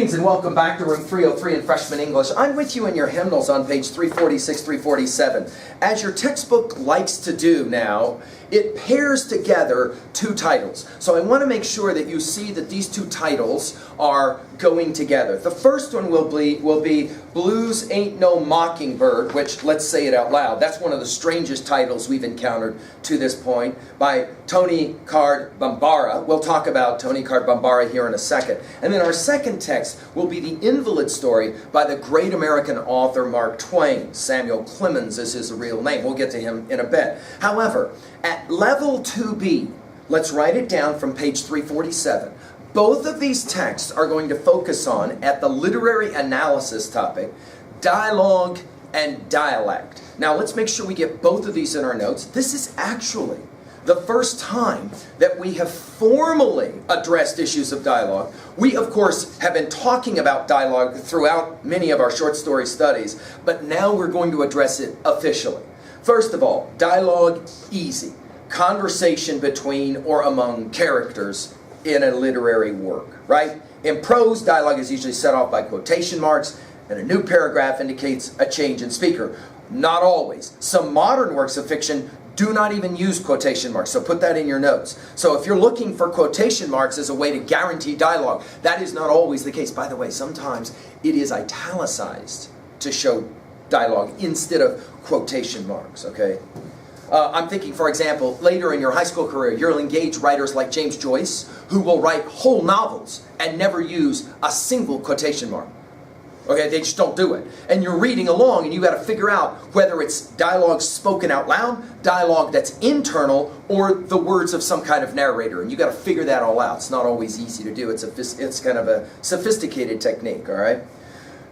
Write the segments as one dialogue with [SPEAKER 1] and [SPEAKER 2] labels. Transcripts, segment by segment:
[SPEAKER 1] Greetings and welcome back to Room 303 in Freshman English. I'm with you in your hymnals on page 346, 347. As your textbook likes to do now, it pairs together two titles. So I want to make sure that you see that these two titles are going together. The first one will be Blues Ain't No Mockingbird, which, let's say it out loud, that's one of the strangest titles we've encountered to this point, by Toni Cade Bambara. We'll talk about Toni Cade Bambara here in a second. And then our second text will be The Invalid Story by the great American author Mark Twain. Samuel Clemens is his real name. We'll get to him in a bit. However, at level 2B, let's write it down from page 347. Both of these texts are going to focus on, at the literary analysis topic, dialogue and dialect. Now let's make sure we get both of these in our notes. This is actually the first time that we have formally addressed issues of dialogue. We, of course, have been talking about dialogue throughout many of our short story studies, but now we're going to address it officially. First of all, dialogue, easy. Conversation between or among characters in a literary work, right? In prose, dialogue is usually set off by quotation marks, and a new paragraph indicates a change in speaker. Not always. Some modern works of fiction do not even use quotation marks, so put that in your notes. So if you're looking for quotation marks as a way to guarantee dialogue, that is not always the case. By the way, sometimes it is italicized to show dialogue instead of quotation marks, okay? I'm thinking, for example, later in your high school career, you'll engage writers like James Joyce, who will write whole novels and never use a single quotation mark. Okay, they just don't do it. And you're reading along and you got to figure out whether it's dialogue spoken out loud, dialogue that's internal, or the words of some kind of narrator. And you got to figure that all out. It's not always easy to do. It's kind of a sophisticated technique, all right?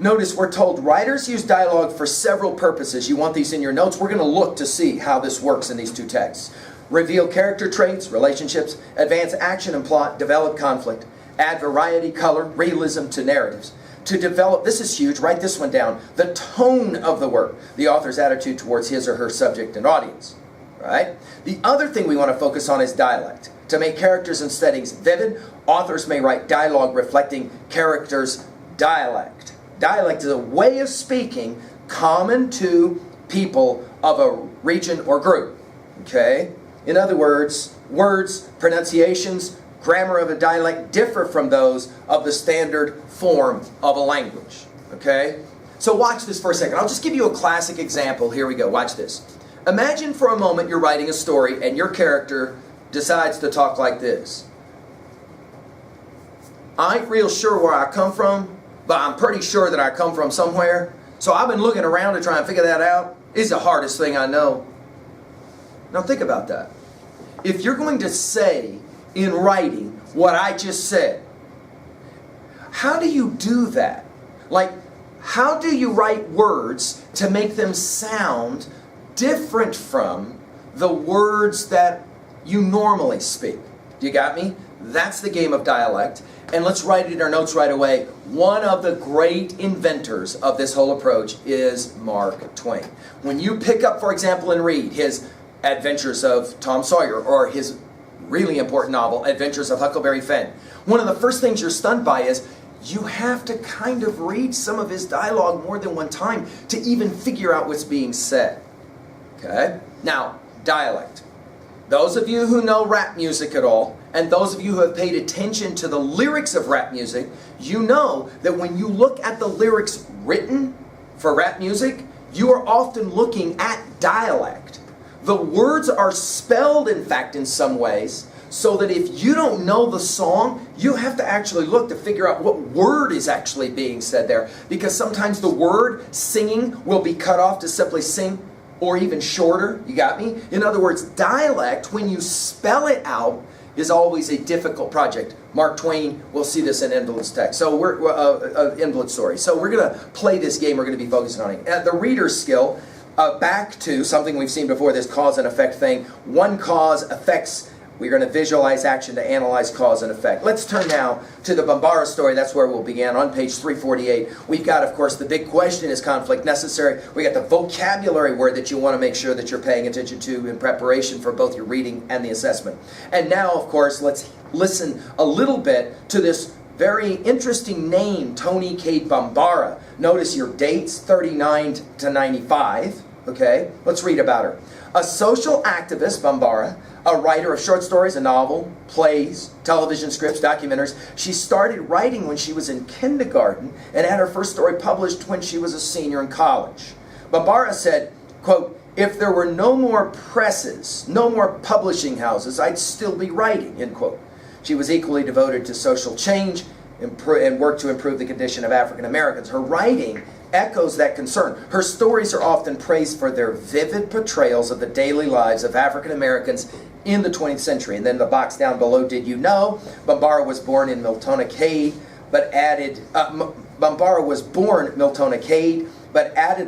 [SPEAKER 1] Notice we're told writers use dialogue for several purposes. You want these in your notes. We're going to look to see how this works in these two texts. Reveal character traits, relationships, advance action and plot, develop conflict, add variety, color, realism to narratives. To develop, this is huge, write this one down, the tone of the work, the author's attitude towards his or her subject and audience, right? The other thing we want to focus on is dialect. To make characters and settings vivid, authors may write dialogue reflecting characters' dialect. Dialect is a way of speaking common to people of a region or group, okay? In other words, pronunciations, grammar of a dialect differ from those of the standard form of a language, okay? So watch this for a second. I'll just give you a classic example. Here we go. Watch this. Imagine for a moment you're writing a story and your character decides to talk like this. I ain't real sure where I come from, but I'm pretty sure that I come from somewhere. So I've been looking around to try and figure that out. It's the hardest thing I know. Now think about that. If you're going to say in writing what I just said, how do you do that? Like, how do you write words to make them sound different from the words that you normally speak? Do you got me? That's the game of dialect. And let's write it in our notes right away. One of the great inventors of this whole approach is Mark Twain. When you pick up, for example, and read his Adventures of Tom Sawyer, or his really important novel, Adventures of Huckleberry Finn, one of the first things you're stunned by is you have to kind of read some of his dialogue more than one time to even figure out what's being said. Okay? Now, dialect. Those of you who know rap music at all, and those of you who have paid attention to the lyrics of rap music, you know that when you look at the lyrics written for rap music, you are often looking at dialect. The words are spelled, in fact, in some ways, so that if you don't know the song, you have to actually look to figure out what word is actually being said there. Because sometimes the word singing will be cut off to simply sing, or even shorter. You got me? In other words, dialect, when you spell it out, is always a difficult project. Mark Twain will see this in Invalid's text. So Invalid Story. So we're going to play this game. We're going to be focusing on it. The reader's skill, back to something we've seen before, this cause and effect thing. One cause affects. We're going to visualize action to analyze cause and effect. Let's turn now to the Bambara story. That's where we'll begin, on page 348. We've got, of course, the big question, is conflict necessary? We got the vocabulary word that you want to make sure that you're paying attention to in preparation for both your reading and the assessment. And now, of course, let's listen a little bit to this Very interesting name, Toni Cade Bambara. Notice your dates, 39 to 95. Okay, let's read about her. A social activist, Bambara, a writer of short stories, a novel, plays, television scripts, documentaries. She started writing when she was in kindergarten and had her first story published when she was a senior in college. Bambara said, quote, "If there were no more presses, no more publishing houses, I'd still be writing," end quote. She was equally devoted to social change and worked to improve the condition of African Americans. Her writing echoes that concern. Her stories are often praised for their vivid portrayals of the daily lives of African Americans in the 20th century. And then the box down below, did you know? Bambara was born in Miltona Cade, but added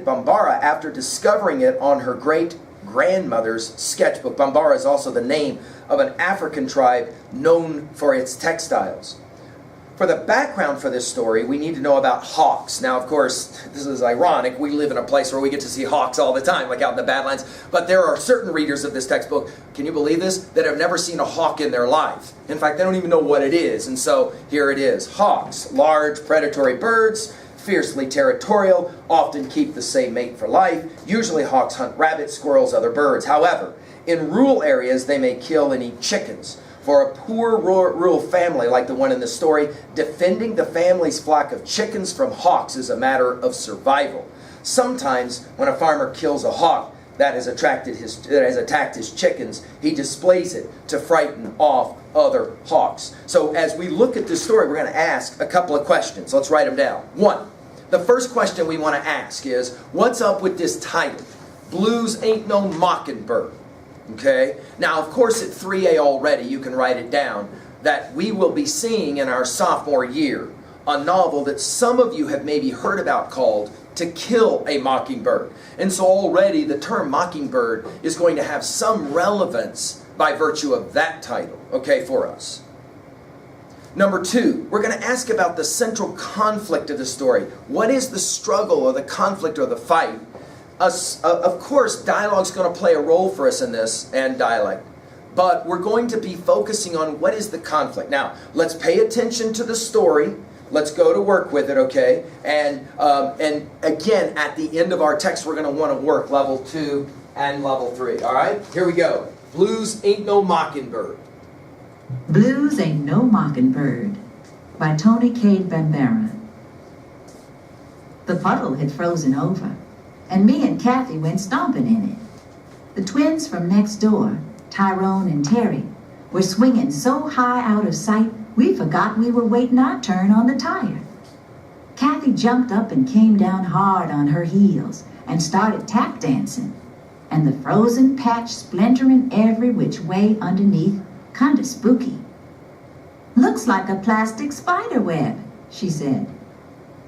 [SPEAKER 1] Bambara after discovering it on her great-grandmother's sketchbook. Bambara is also the name of an African tribe known for its textiles. For the background for this story, we need to know about hawks. Now, of course, this is ironic. We live in a place where we get to see hawks all the time, like out in the Badlands. But there are certain readers of this textbook, can you believe this, that have never seen a hawk in their life. In fact, they don't even know what it is. And so here it is. Hawks, large predatory birds, fiercely territorial, often keep the same mate for life. Usually hawks hunt rabbits, squirrels, other birds. However, in rural areas, they may kill and eat chickens. For a poor rural family like the one in the story, defending the family's flock of chickens from hawks is a matter of survival. Sometimes, when a farmer kills a hawk that has attacked his chickens, he displays it to frighten off other hawks. So as we look at this story, we're going to ask a couple of questions. Let's write them down. One, the first question we want to ask is, what's up with this title? Blues Ain't No Mockingbird. Okay? Now, of course, at 3A already, you can write it down, that we will be seeing in our sophomore year a novel that some of you have maybe heard about called To Kill a Mockingbird. And so already the term mockingbird is going to have some relevance by virtue of that title, okay, for us. Number two, we're going to ask about the central conflict of the story. What is the struggle or the conflict or the fight? Of course, dialogue's going to play a role for us in this, and dialect. But we're going to be focusing on what is the conflict. Now, let's pay attention to the story. Let's go to work with it, okay? And again, at the end of our text, we're going to want to work level 2 and level 3. All right? Here we go. Blues Ain't No Mockingbird.
[SPEAKER 2] Blues Ain't No Mockingbird by Toni Cade Bambara. The puddle had frozen over, and me and Kathy went stomping in it. The twins from next door, Tyrone and Terry, were swinging so high out of sight, we forgot we were waiting our turn on the tire. Kathy jumped up and came down hard on her heels and started tap dancing, and the frozen patch splintering every which way underneath, kinda spooky. "Looks like a plastic spider web," she said.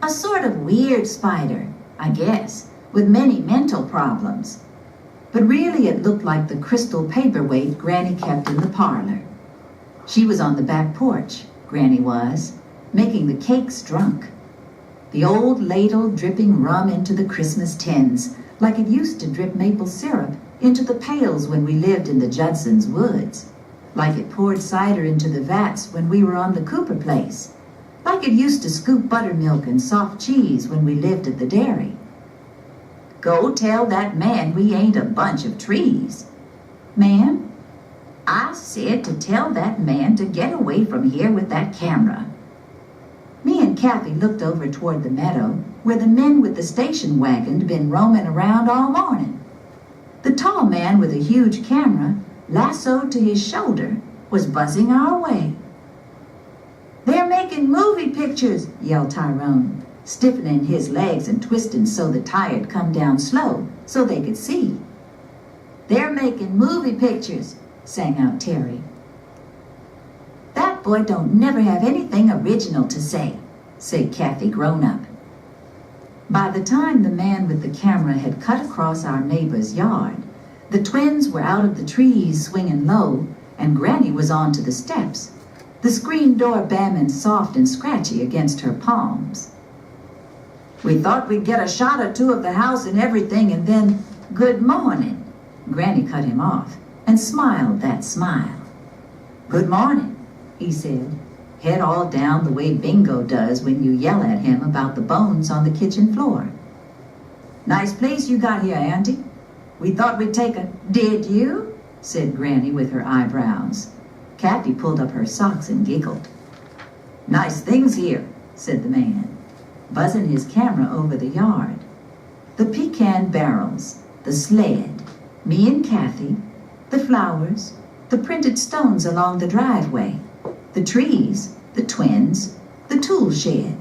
[SPEAKER 2] "A sort of weird spider, I guess, with many mental problems." But really it looked like the crystal paperweight Granny kept in the parlor. She was on the back porch, Granny was, making the cakes drunk. The old ladle dripping rum into the Christmas tins, like it used to drip maple syrup into the pails when we lived in the Judson's woods, like it poured cider into the vats when we were on the Cooper place, like it used to scoop buttermilk and soft cheese when we lived at the dairy. "Go tell that man we ain't a bunch of trees." "Ma'am?" "I said to tell that man to get away from here with that camera." Me and Kathy looked over toward the meadow where the men with the station wagon had been roaming around all morning. The tall man with a huge camera, lassoed to his shoulder, was buzzing our way. "They're making movie pictures," yelled Tyrone, stiffening his legs and twisting so the tire'd come down slow so they could see. "They're making movie pictures," sang out Terry. "That boy don't never have anything original to say," said Kathy, grown up. By the time the man with the camera had cut across our neighbor's yard, the twins were out of the trees swinging low, and Granny was on to the steps, the screen door bamming soft and scratchy against her palms. "We thought we'd get a shot or two of the house and everything, and then, good morning." Granny cut him off and smiled that smile. "Good morning," he said. head all down the way Bingo does when you yell at him about the bones on the kitchen floor. "Nice place you got here, Auntie. We thought we'd take a—" "Did you?" said Granny with her eyebrows. Kathy pulled up her socks and giggled. "Nice things here," said the man, buzzing his camera over the yard. The pecan barrels, the sled, me and Kathy, the flowers, the printed stones along the driveway, the trees, the twins, the tool shed.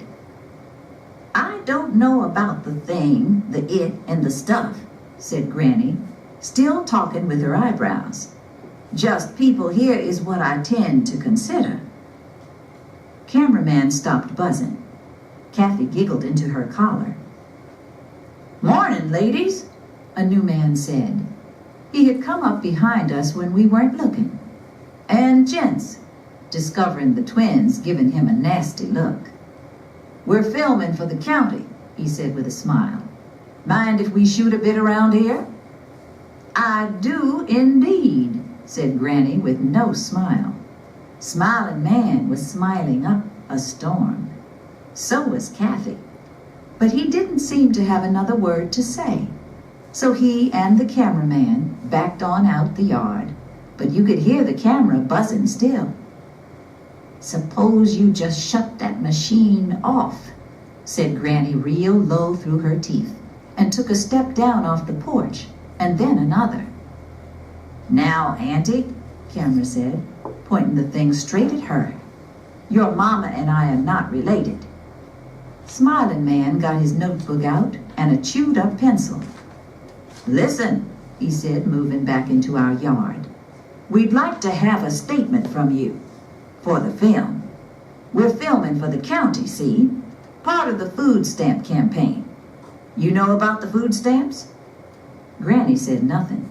[SPEAKER 2] "I don't know about the thing, the it, and the stuff," said Granny, still talking with her eyebrows. "Just people here is what I tend to consider." Cameraman stopped buzzing. Kathy giggled into her collar. "Morning, ladies," a new man said. He had come up behind us when we weren't looking. "And gents," discovering the twins giving him a nasty look. "We're filming for the county," he said with a smile. "Mind if we shoot a bit around here?" "I do indeed," said Granny with no smile. Smiling Man was smiling up a storm. So was Kathy. But he didn't seem to have another word to say. So he and the cameraman backed on out the yard, but you could hear the camera buzzing still. "Suppose you just shut that machine off," said Granny real low through her teeth, and took a step down off the porch, and then another. "Now, Auntie," Camera said, pointing the thing straight at her. "Your mama and I are not related." Smiling Man got his notebook out and a chewed-up pencil. "Listen," he said, moving back into our yard. "We'd like to have a statement from you. For the film. We're filming for the county, see? Part of the food stamp campaign. You know about the food stamps?" Granny said nothing.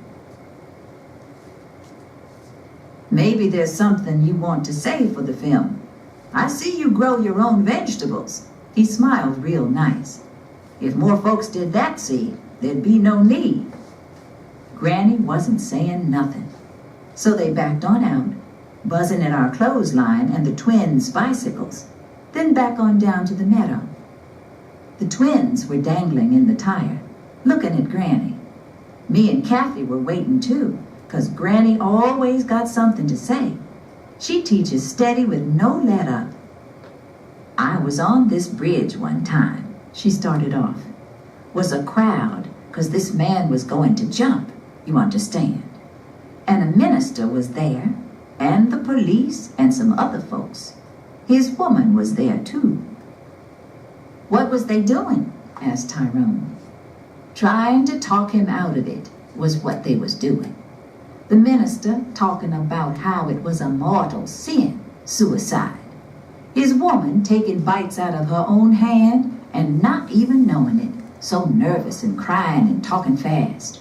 [SPEAKER 2] "Maybe there's something you want to say for the film. I see you grow your own vegetables." He smiled real nice. "If more folks did that, see, there'd be no need." Granny wasn't saying nothing. So they backed on out, buzzing at our clothesline and the twins' bicycles, then back on down to the meadow. The twins were dangling in the tire, looking at Granny. Me and Kathy were waiting too, 'cause Granny always got something to say. She teaches steady with no let-up. "I was on this bridge one time," she started off. "Was a crowd, 'cause this man was going to jump, you understand. And a minister was there, and the police, and some other folks. His woman was there too." "What was they doing?" asked Tyrone. "Trying to talk him out of it was what they was doing. The minister talking about how it was a mortal sin, suicide. His woman taking bites out of her own hand and not even knowing it, so nervous and crying and talking fast."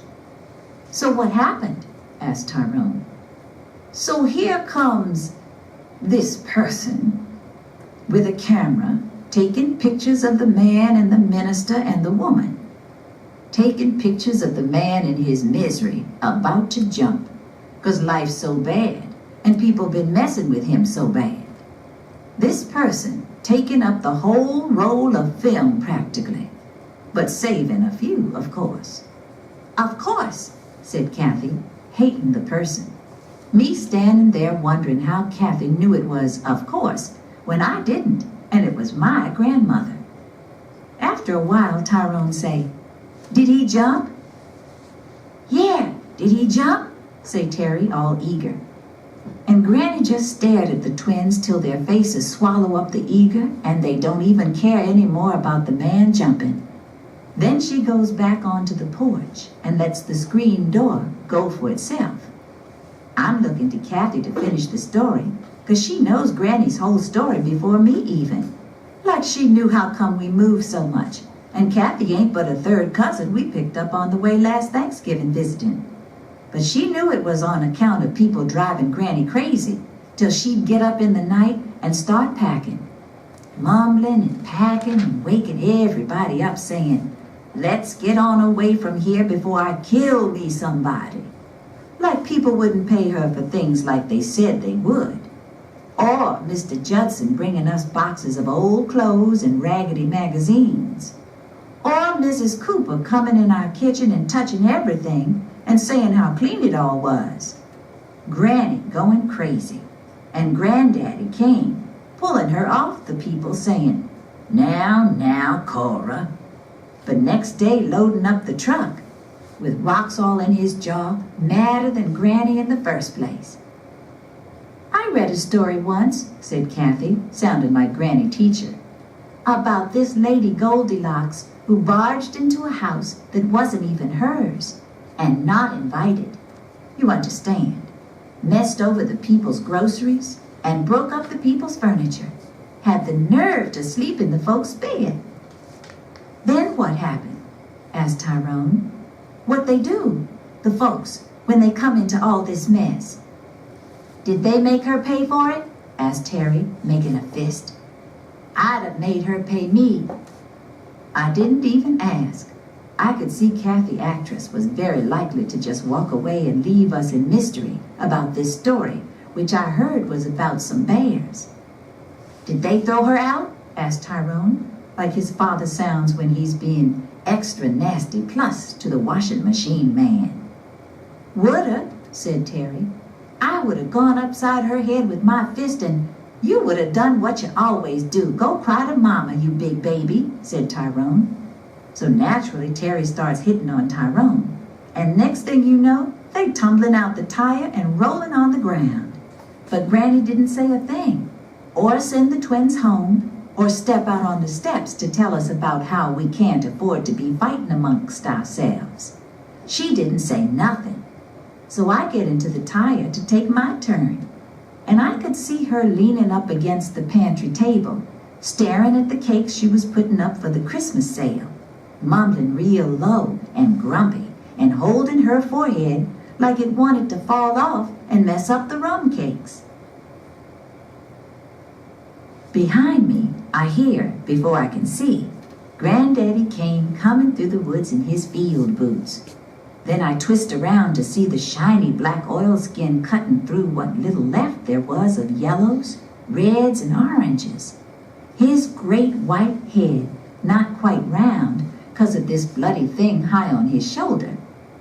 [SPEAKER 2] "So what happened?" asked Tyrone. "So here comes this person with a camera taking pictures of the man and the minister and the woman. Taking pictures of the man in his misery, about to jump, 'cause life's so bad and people been messing with him so bad. This person taking up the whole roll of film practically, but saving a few, of course." "Of course," said Kathy, hating the person. Me standing there wondering how Kathy knew it was "of course" when I didn't, and it was my grandmother. After a while, Tyrone say, "Did he jump?" "Yeah, did he jump?" say Terry, all eager. And Granny just stared at the twins till their faces swallow up the eager and they don't even care any more about the man jumping. Then she goes back onto the porch and lets the screen door go for itself. I'm looking to Kathy to finish the story, 'cause she knows Granny's whole story before me even. Like she knew how come we moved so much, and Kathy ain't but a third cousin we picked up on the way last Thanksgiving visiting. But she knew it was on account of people driving Granny crazy, till she'd get up in the night and start packing. Mumbling and packing and waking everybody up saying, "Let's get on away from here before I kill me somebody." Like people wouldn't pay her for things like they said they would. Or Mr. Judson bringing us boxes of old clothes and raggedy magazines. Or Mrs. Cooper coming in our kitchen and touching everything and saying how clean it all was. Granny going crazy, and Granddaddy came, pulling her off the people saying, Now, Cora. But next day loading up the truck, with rocks all in his jaw, madder than Granny in the first place. I read a story once, said Kathy, sounding like Granny teacher, about this Lady Goldilocks who barged into a house that wasn't even hers, and not invited. You understand, messed over the people's groceries, and broke up the people's furniture, had the nerve to sleep in the folks' bed. Then what happened? Asked Tyrone. What they do, the folks, when they come into all this mess. Did they make her pay for it? Asked Terry, making a fist. I'd have made her pay me. I didn't even ask. I could see Kathy actress was very likely to just walk away and leave us in mystery about this story, which I heard was about some bears. Did they throw her out? Asked Tyrone, like his father sounds when he's being extra nasty plus to the washing machine man. Woulda, said Terry. I would have gone upside her head with my fist and you would have done what you always do. Go cry to Mama, you big baby, said Tyrone. So naturally Terry starts hitting on Tyrone. And next thing you know, they tumbling out the tire and rolling on the ground. But Granny didn't say a thing, or send the twins home, or step out on the steps to tell us about how we can't afford to be fighting amongst ourselves. She didn't say nothing. So I get into the tire to take my turn, and I could see her leaning up against the pantry table, staring at the cakes she was putting up for the Christmas sale, mumbling real low and grumpy and holding her forehead like it wanted to fall off and mess up the rum cakes. Behind me, I hear, before I can see, Granddaddy came coming through the woods in his field boots. Then I twist around to see the shiny black oilskin cutting through what little left there was of yellows, reds, and oranges. His great white head, not quite round, 'cause of this bloody thing high on his shoulder,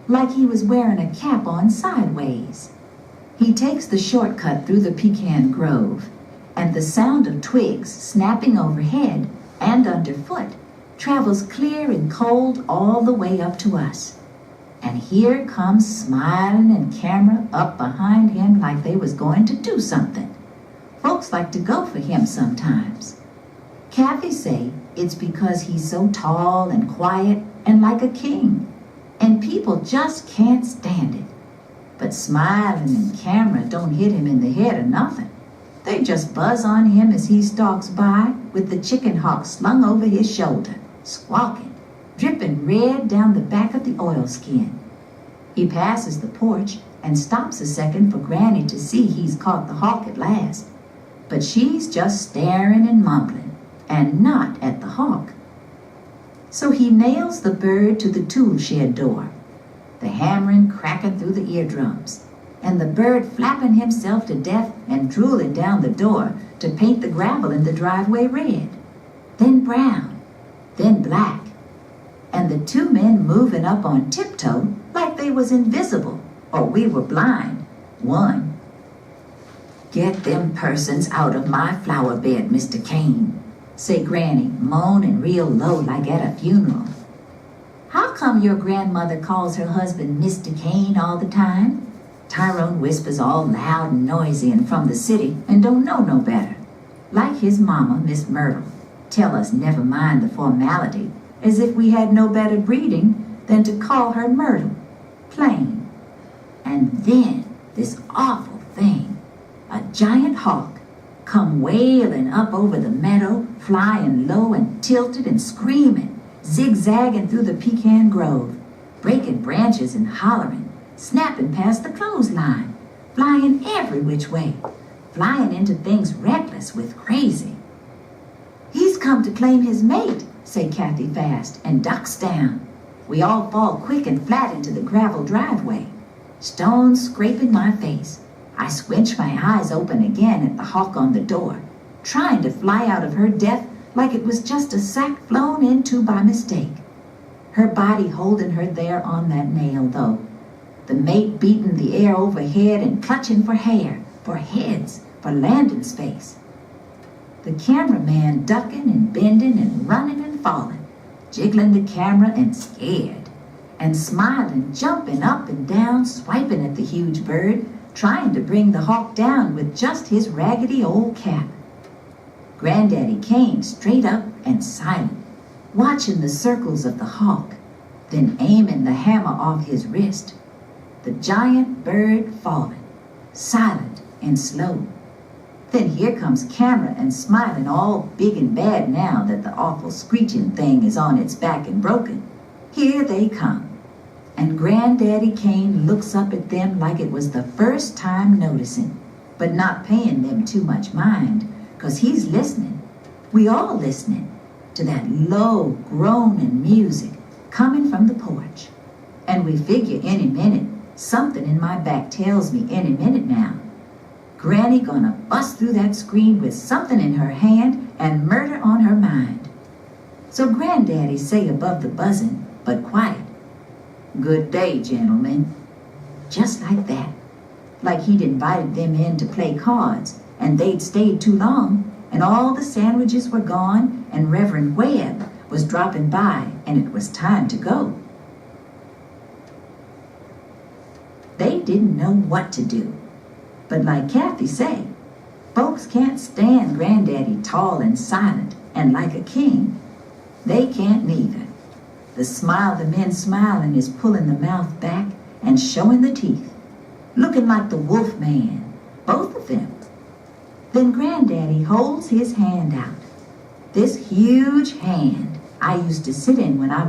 [SPEAKER 2] like he was wearing a cap on sideways. He takes the shortcut through the pecan grove, and the sound of twigs snapping overhead and underfoot travels clear and cold all the way up to us. And here comes Smiling and Camera up behind him like they was going to do something. Folks like to go for him sometimes. Kathy say it's because he's so tall and quiet and like a king, and people just can't stand it. But Smiling and Camera don't hit him in the head or nothing. They just buzz on him as he stalks by with the chicken hawk slung over his shoulder, squawking, dripping red down the back of the oilskin. He passes the porch and stops a second for Granny to see he's caught the hawk at last. But she's just staring and mumbling, and not at the hawk. So he nails the bird to the tool shed door, the hammering cracking through the eardrums, and the bird flapping himself to death and drooling down the door to paint the gravel in the driveway red, then brown, then black, and the two men moving up on tiptoe like they was invisible, or we were blind, one. Get them persons out of my flower bed, Mr. Kane, say Granny, moaning real low like at a funeral. How come your grandmother calls her husband Mr. Kane all the time? Tyrone whispers all loud and noisy and from the city and don't know no better. Like his mama, Miss Myrtle, tell us never mind the formality, as if we had no better breeding than to call her Myrtle, plain. And then this awful thing, a giant hawk, come wailing up over the meadow, flying low and tilted and screaming, zigzagging through the pecan grove, breaking branches and hollering, snapping past the clothesline, flying every which way, flying into things reckless with crazy. He's come to claim his mate, say Kathy fast, and ducks down. We all fall quick and flat into the gravel driveway. Stones scraping my face. I squinched my eyes open again at the hawk on the door, trying to fly out of her death like it was just a sack flown into by mistake. Her body holding her there on that nail, though. The mate beating the air overhead and clutching for hair, for heads, for landing space. The cameraman ducking and bending and running and falling, jiggling the camera and scared, and smiling, jumping up and down, swiping at the huge bird, trying to bring the hawk down with just his raggedy old cap. Granddaddy came straight up and silent, watching the circles of the hawk, then aiming the hammer off his wrist. The giant bird falling, silent and slow. Then here comes camera and smiling all big and bad now that the awful screeching thing is on its back and broken. Here they come. And Granddaddy Kane looks up at them like it was the first time noticing, but not paying them too much mind, 'cause he's listening, we all listening, to that low groaning music coming from the porch. And we figure any minute, something in my back tells me any minute now, Granny gonna bust through that screen with something in her hand and murder on her mind. So Granddaddy say above the buzzing, but quiet, "Good day, gentlemen." Just like that. Like he'd invited them in to play cards, and they'd stayed too long, and all the sandwiches were gone, and Reverend Webb was dropping by, and it was time to go. They didn't know what to do. But like Kathy say, folks can't stand Granddaddy tall and silent and like a king. They can't neither. The smile the men smiling is pulling the mouth back and showing the teeth, looking like the wolf man, both of them. Then Granddaddy holds his hand out, this huge hand I used to sit in when I was